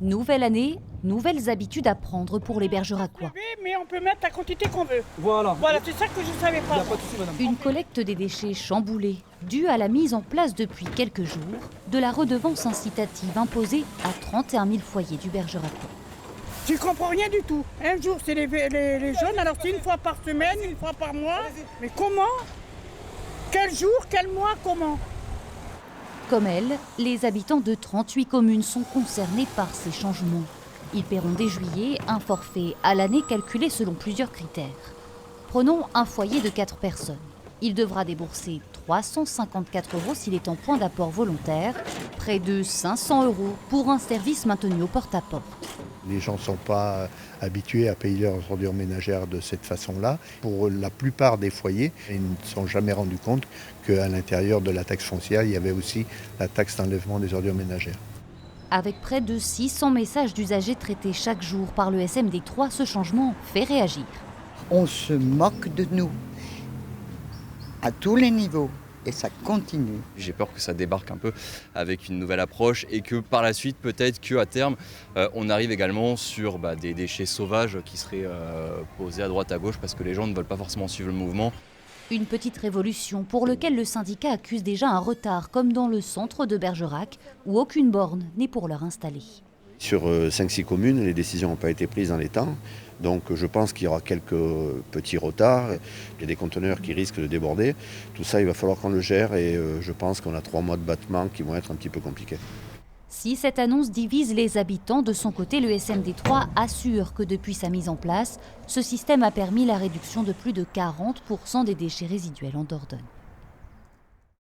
Nouvelle année, nouvelles habitudes à prendre pour les Bergeracois. Mais on peut mettre la quantité qu'on veut. Voilà. Voilà, c'est ça que je ne savais Il n'y pas. a pas de souci, madame. Une collecte des déchets chamboulée, due à la mise en place depuis quelques jours de la redevance incitative imposée à 31 000 foyers du Bergeracois. Je ne comprends rien du tout. Un jour, c'est les jeunes, alors c'est une fois par semaine, une fois par mois. Mais comment? Quel jour, quel mois, comment? Comme elle, les habitants de 38 communes sont concernés par ces changements. Ils paieront dès juillet un forfait à l'année calculé selon plusieurs critères. Prenons un foyer de 4 personnes. Il devra débourser 354 € s'il est en point d'apport volontaire, près de 500 € pour un service maintenu au porte-à-porte. Les gens ne sont pas habitués à payer leurs ordures ménagères de cette façon-là. Pour la plupart des foyers, ils ne se sont jamais rendus compte qu'à l'intérieur de la taxe foncière, il y avait aussi la taxe d'enlèvement des ordures ménagères. Avec près de 600 messages d'usagers traités chaque jour par le SMD3, ce changement fait réagir. On se moque de nous, à tous les niveaux, et ça continue. J'ai peur que ça débarque un peu avec une nouvelle approche et que par la suite, peut-être qu'à terme, on arrive également sur des déchets sauvages qui seraient posés à droite à gauche parce que les gens ne veulent pas forcément suivre le mouvement. Une petite révolution pour laquelle le syndicat accuse déjà un retard, comme dans le centre de Bergerac, où aucune borne n'est pour l'heure installée. Sur 5-6 communes, les décisions n'ont pas été prises dans les temps. Donc je pense qu'il y aura quelques petits retards. Il y a des conteneurs qui risquent de déborder. Tout ça, il va falloir qu'on le gère et je pense qu'on a 3 mois de battement qui vont être un petit peu compliqués. Si cette annonce divise les habitants, de son côté, le SMD3 assure que depuis sa mise en place, ce système a permis la réduction de plus de 40% des déchets résiduels en Dordogne.